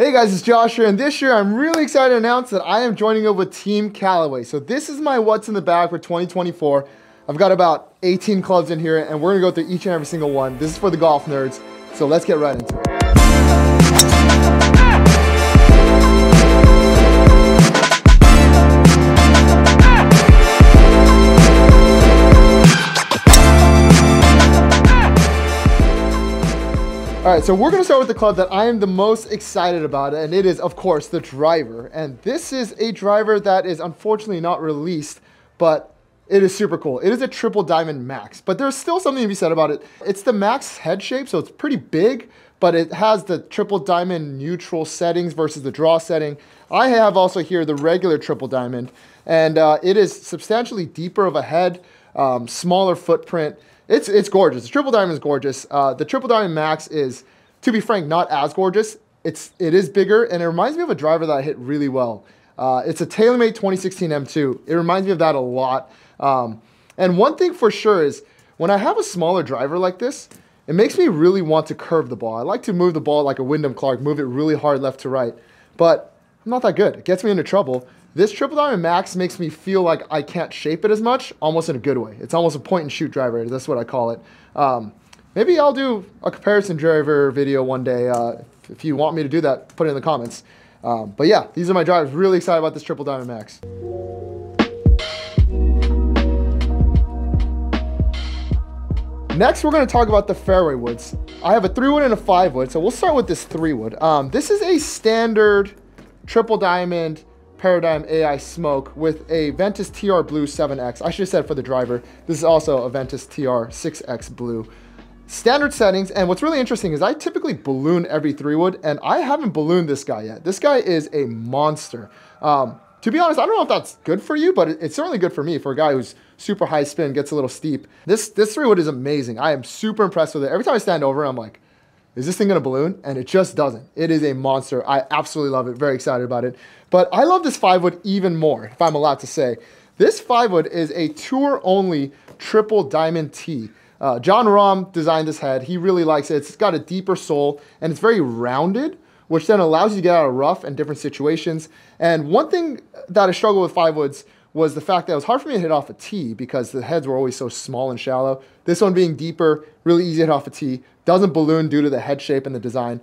Hey guys, it's Josh here, and this year I'm really excited to announce that I am joining up with Team Callaway. So this is my what's in the bag for 2024. I've got about 18 clubs in here, and we're gonna go through each and every single one. This is for the golf nerds, so let's get right into it. All right, so we're gonna start with the club that I am the most excited about, and it is, of course, the driver. And this is a driver that is unfortunately not released, but it is super cool. It is a triple diamond max, but there's still something to be said about it. It's the max head shape, so it's pretty big, but it has the triple diamond neutral settings versus the draw setting. I have also here the regular triple diamond, and it is substantially deeper of a head, smaller footprint. It's gorgeous. The triple diamond is gorgeous. The triple diamond max is, to be frank, not as gorgeous. It is bigger, and it reminds me of a driver that I hit really well. It's a TaylorMade 2016 M2. It reminds me of that a lot. And one thing for sure is when I have a smaller driver like this, it makes me really want to curve the ball. I like to move the ball like a Wyndham Clark, move it really hard left to right, but I'm not that good. It gets me into trouble. This triple diamond max makes me feel like I can't shape it as much, almost in a good way. It's almost a point and shoot driver. That's what I call it. Maybe I'll do a comparison driver video one day. If you want me to do that, put it in the comments. But yeah, these are my drivers. Really excited about this triple diamond max. Next, we're going to talk about the Fairway Woods. I have a 3-wood and a 5-wood, so we'll start with this 3-wood. This is a standard triple diamond Paradigm AI smoke with a Ventus TR Blue 7X. I should have said for the driver. This is also a Ventus TR 6X Blue. Standard settings, and what's really interesting is I typically balloon every 3-wood, and I haven't ballooned this guy yet. This guy is a monster. To be honest, I don't know if that's good for you, but it's certainly good for me, for a guy who's super high spin, gets a little steep. This 3-wood is amazing. I am super impressed with it. Every time I stand over it, I'm like, is this thing gonna balloon? And it just doesn't. It is a monster. I absolutely love it. Very excited about it. But I love this 5-wood even more, if I'm allowed to say. This 5-wood is a tour-only triple diamond tee. John Rahm designed this head. He really likes it. It's got a deeper sole, and it's very rounded, which then allows you to get out of rough and different situations. And one thing that I struggled with 5-woods was the fact that it was hard for me to hit off a tee because the heads were always so small and shallow. This one being deeper, really easy to hit off a tee. Doesn't balloon due to the head shape and the design.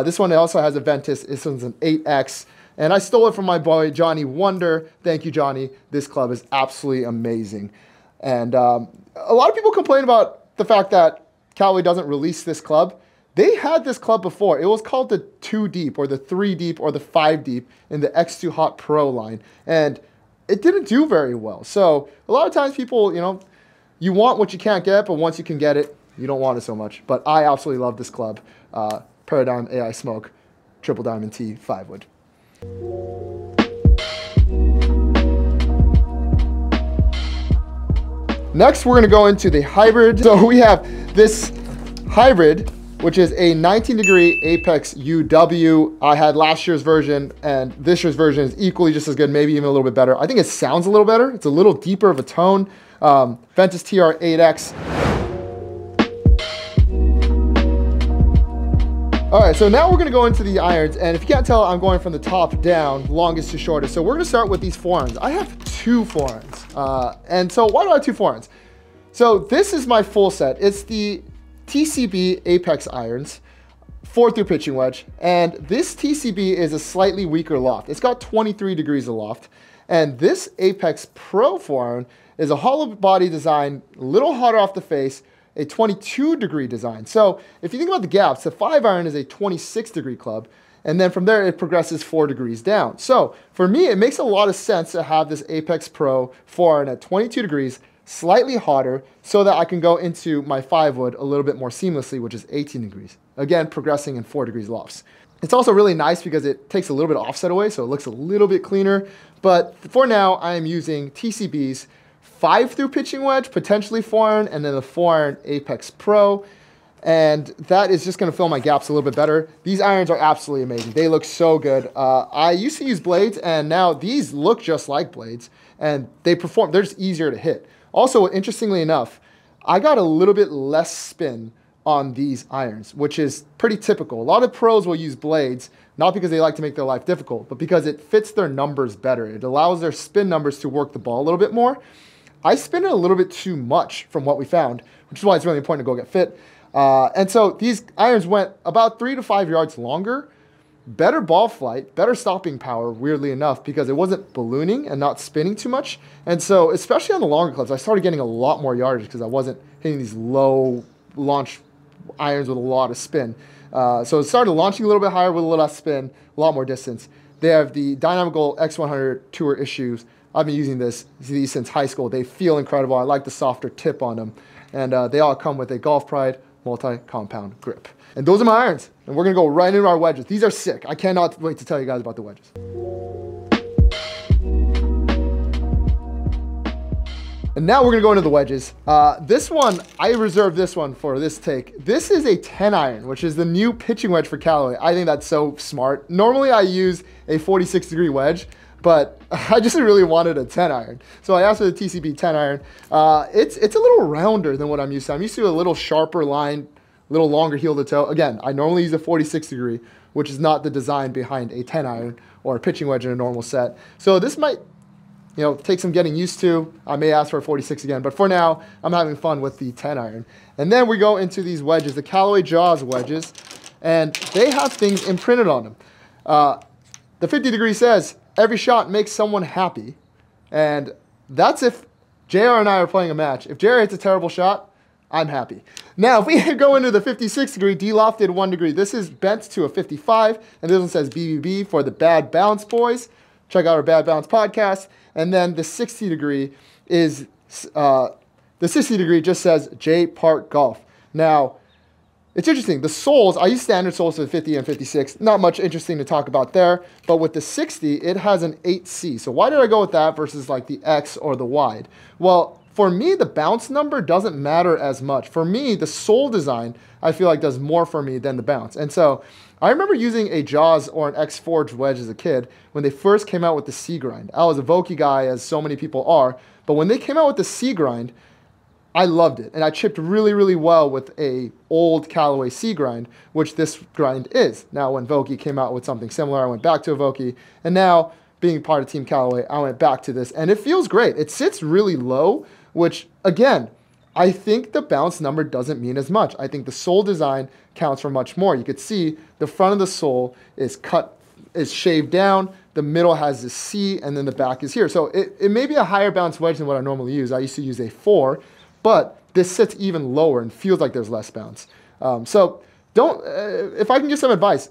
This one also has a Ventus. This one's an 8X. And I stole it from my boy, Johnny Wonder. Thank you, Johnny. This club is absolutely amazing. And a lot of people complain about the fact that Callaway doesn't release this club. They had this club before. It was called the 2 Deep or the 3 Deep or the 5 Deep in the X2 Hot Pro line. And it didn't do very well. So a lot of times people, you want what you can't get, but once you can get it, you don't want it so much. But I absolutely love this club. Paradigm AI Smoke, Triple Diamond T 5-wood. Next, we're going to go into the hybrid. So we have this hybrid, which is a 19-degree Apex UW. I had last year's version, and this year's version is equally just as good, maybe even a little bit better. I think it sounds a little better. It's a little deeper of a tone. Ventus TR 8X. All right, so now we're gonna go into the irons, and if you can't tell, I'm going from the top down, longest to shortest. So we're gonna start with these forearms. I have 2 forearms, and so why do I have 2 forearms? So this is my full set. It's the TCB Apex irons, 4-through pitching wedge, and this TCB is a slightly weaker loft. It's got 23 degrees of loft, and this Apex Pro forearm is a hollow body design, a little hotter off the face, a 22-degree design. So if you think about the gaps, the 5-iron is a 26-degree club, and then from there it progresses 4 degrees down. So for me, it makes a lot of sense to have this Apex Pro 4-iron at 22 degrees, slightly hotter, so that I can go into my 5-wood a little bit more seamlessly, which is 18 degrees. Again, progressing in 4 degrees lofts. It's also really nice because it takes a little bit of offset away, so it looks a little bit cleaner. But for now, I am using TCB's 5-through pitching wedge, potentially 4-iron, and then the 4-iron Apex Pro. And that is just gonna fill my gaps a little bit better. These irons are absolutely amazing. They look so good. I used to use blades, and now these look just like blades, and they're just easier to hit. Also, interestingly enough, I got a little bit less spin on these irons, which is pretty typical. A lot of pros will use blades, not because they like to make their life difficult, but because it fits their numbers better. It allows their spin numbers to work the ball a little bit more. I spin it a little bit too much from what we found, which is why it's really important to go get fit. And so these irons went about 3 to 5 yards longer, better ball flight, better stopping power, weirdly enough, because it wasn't ballooning and not spinning too much. And so, especially on the longer clubs, I started getting a lot more yardage because I wasn't hitting these low launch irons with a lot of spin. So it started launching a little bit higher with a little less spin, a lot more distance. They have the Dynamical X100 Tour issues. I've been using these since high school. They feel incredible. I like the softer tip on them. And they all come with a Golf Pride multi-compound grip. And those are my irons. And we're going to go right into our wedges. These are sick. I cannot wait to tell you guys about the wedges. And now we're going to go into the wedges. This one, I reserved this one for this take. This is a 10 iron, which is the new pitching wedge for Callaway. I think that's so smart. Normally I use a 46-degree wedge, but I just really wanted a 10 iron. So I asked for the TCB 10 iron. It's a little rounder than what I'm used to. I'm used to a little sharper line, a little longer heel to toe. Again, I normally use a 46-degree, which is not the design behind a 10 iron or a pitching wedge in a normal set. So this might, take some getting used to. I may ask for a 46 again, but for now, I'm having fun with the 10 iron. And then we go into these wedges, the Callaway Jaws wedges, and they have things imprinted on them. The 50 degree says, every shot makes someone happy. And that's if JR and I are playing a match. If JR hits a terrible shot, I'm happy. Now, if we go into the 56 degree, de-lofted 1 degree, this is bent to a 55, and this one says BBB for the Bad Bounce Boys. Check out our Bad Bounce podcast. And then the 60 degree is, the 60 degree just says J Park Golf. Now, it's interesting. The soles, I use standard soles for the 50 and 56. Not much interesting to talk about there. But with the 60, it has an 8C. So why did I go with that versus like the X or the wide? Well, for me, the bounce number doesn't matter as much. For me, the sole design, I feel like does more for me than the bounce. And so I remember using a Jaws or an X Forged wedge as a kid when they first came out with the C grind. I was a Vokey guy, as so many people are. But when they came out with the C grind, I loved it. And I chipped really, really well with a old Callaway C grind, which this grind is. Now, when Vokey came out with something similar, I went back to a Vokey. And now, being part of Team Callaway, I went back to this. And it feels great. It sits really low, which, again, I think the bounce number doesn't mean as much. I think the sole design counts for much more. You could see the front of the sole is shaved down. The middle has this C, and then the back is here. So it may be a higher bounce wedge than what I normally use. I used to use a 4, but this sits even lower and feels like there's less bounce. So if I can give some advice,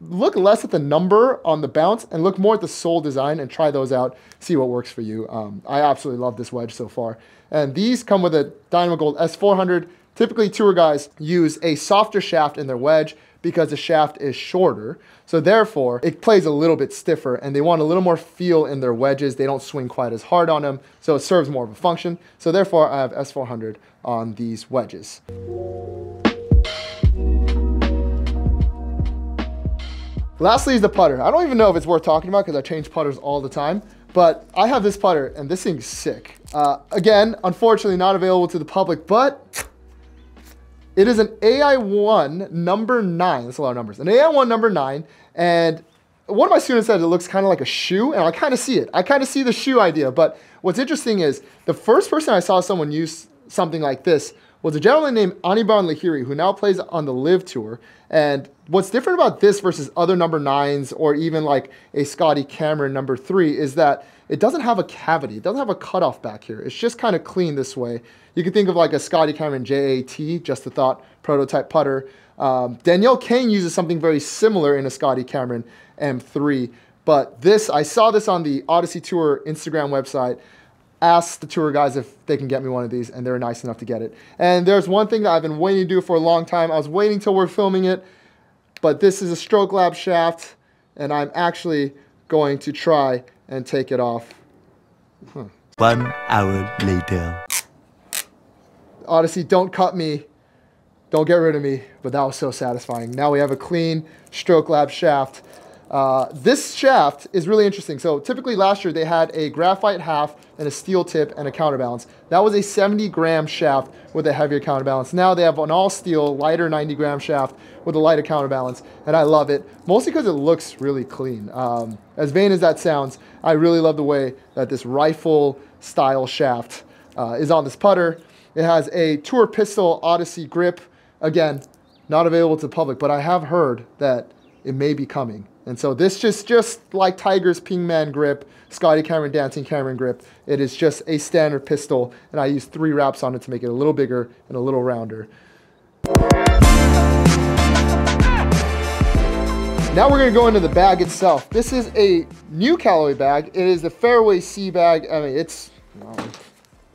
look less at the number on the bounce and look more at the sole design and try those out, see what works for you. I absolutely love this wedge so far. And these come with a Dynamo Gold S400. Typically, tour guys use a softer shaft in their wedge because the shaft is shorter. So therefore, it plays a little bit stiffer and they want a little more feel in their wedges. They don't swing quite as hard on them, so it serves more of a function. So therefore, I have S400 on these wedges. Lastly is the putter. I don't even know if it's worth talking about because I change putters all the time, but I have this putter and this thing's sick. Again, unfortunately not available to the public, but it is an AI1 number 9. That's a lot of numbers. An AI1 number 9, and one of my students said it looks kind of like a shoe, and I kind of see it. I kind of see the shoe idea, but what's interesting is the first person I saw someone use something like this was a gentleman named Aniban Lahiri, who now plays on the Live Tour. And what's different about this versus other number 9s or even like a Scotty Cameron number 3 is that it doesn't have a cavity. It doesn't have a cutoff back here. It's just kind of clean this way. You can think of like a Scotty Cameron JAT, just a thought, prototype putter. Danielle Kane uses something very similar in a Scotty Cameron M3. But this, I saw this on the Odyssey Tour Instagram website. Asked the tour guys if they can get me one of these, and they were nice enough to get it. And there's one thing that I've been waiting to do for a long time. I was waiting till we're filming it, but this is a Stroke Lab shaft, and I'm actually going to try and take it off. 1 hour later. Odyssey, don't cut me. Don't get rid of me, but that was so satisfying. Now we have a clean Stroke Lab shaft. This shaft is really interesting. So typically last year they had a graphite half and a steel tip and a counterbalance. That was a 70-gram shaft with a heavier counterbalance. Now they have an all steel, lighter 90-gram shaft with a lighter counterbalance, and I love it, mostly because it looks really clean. As vain as that sounds, I really love the way that this rifle style shaft is on this putter. It has a Tour Pistol Odyssey grip. Again, not available to the public, but I have heard that it may be coming. And so this just like Tiger's Ping Man grip, Scotty Cameron Dancing Cameron grip, it is just a standard pistol, and I used 3 wraps on it to make it a little bigger and a little rounder. Now we're going to go into the bag itself. This is a new Callaway bag. It is the Fairway C bag. I mean,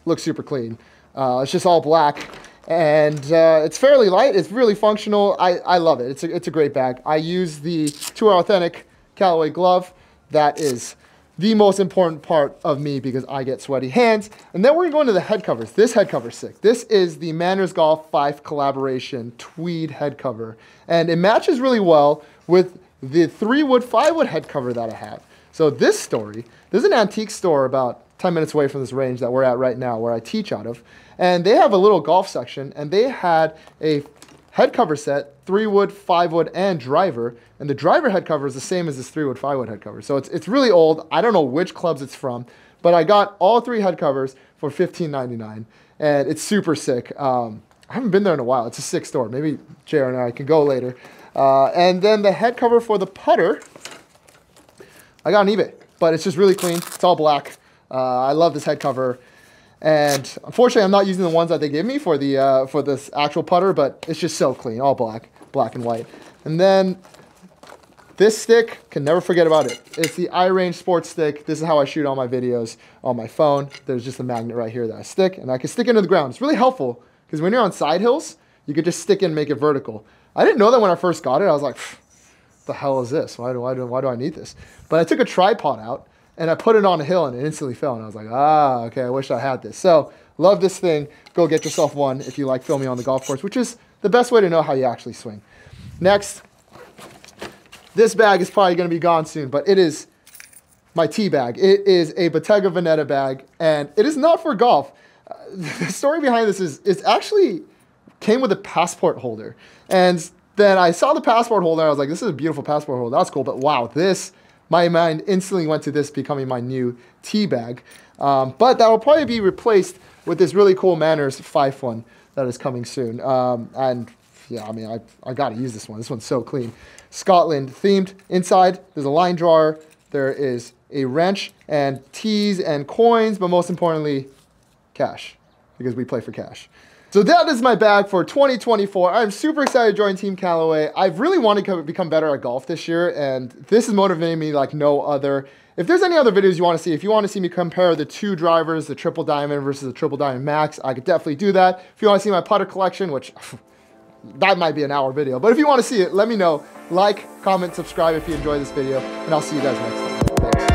looks super clean. It's just all black. And it's fairly light. It's really functional. I love it. It's a great bag. I use the Tour Authentic Callaway glove. That is the most important part of me because I get sweaty hands. And then we're going to go into the head covers. This head cover is sick. This is the Manners Golf 5 collaboration tweed head cover. And it matches really well with the 3-wood, 5-wood head cover that I have. So this story, there's an antique store about 10 minutes away from this range that we're at right now where I teach out of. And they have a little golf section, and they had a head cover set, 3-wood, 5-wood, and driver. And the driver head cover is the same as this 3-wood, 5-wood head cover. So it's really old. I don't know which clubs it's from, but I got all 3 head covers for $15.99, and it's super sick. I haven't been there in a while. It's a sick store. Maybe JR and I can go later. And then the head cover for the putter, I got on eBay, but it's just really clean. It's all black. I love this head cover. And unfortunately, I'm not using the ones that they gave me for the for this actual putter, but it's just so clean, all black and white. And then this stick, can never forget about it. It's the iRange sports stick. This is how I shoot all my videos on my phone. There's just a magnet right here that I stick, and I can stick into the ground. It's really helpful because when you're on side hills, you could just stick in and make it vertical. I didn't know that when I first got it. I was like, the hell is this? Why do I need this? But I took a tripod out, and I put it on a hill, and it instantly fell. And I was like, okay, I wish I had this. So, love this thing. Go get yourself one if you like filming on the golf course, which is the best way to know how you actually swing. Next, this bag is probably going to be gone soon, but it is my tee bag. It is a Bottega Veneta bag, and it is not for golf. The story behind this is it actually came with a passport holder. And then I saw the passport holder, and I was like, this is a beautiful passport holder. That's cool, but wow, my mind instantly went to this becoming my new tee bag. But that will probably be replaced with this really cool Manners 5 one that is coming soon. And yeah, I mean, I got to use this one. This one's so clean. Scotland themed. Inside, there's a line drawer. There is a wrench and tees and coins, but most importantly, cash, because we play for cash. So that is my bag for 2024. I'm super excited to join Team Callaway. I've really wanted to become better at golf this year, and this is motivating me like no other. If there's any other videos you want to see, if you want to see me compare the 2 drivers, the Triple Diamond versus the Triple Diamond Max, I could definitely do that. If you want to see my putter collection, which that might be an hour video, but if you want to see it, let me know. Like, comment, subscribe if you enjoyed this video, and I'll see you guys next time. Thanks.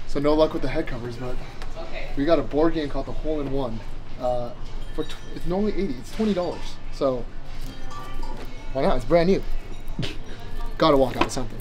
So no luck with the head covers, but we got a board game called the Hole-in-One. It's normally $80, it's $20. So why not? It's brand new. Gotta walk out with something.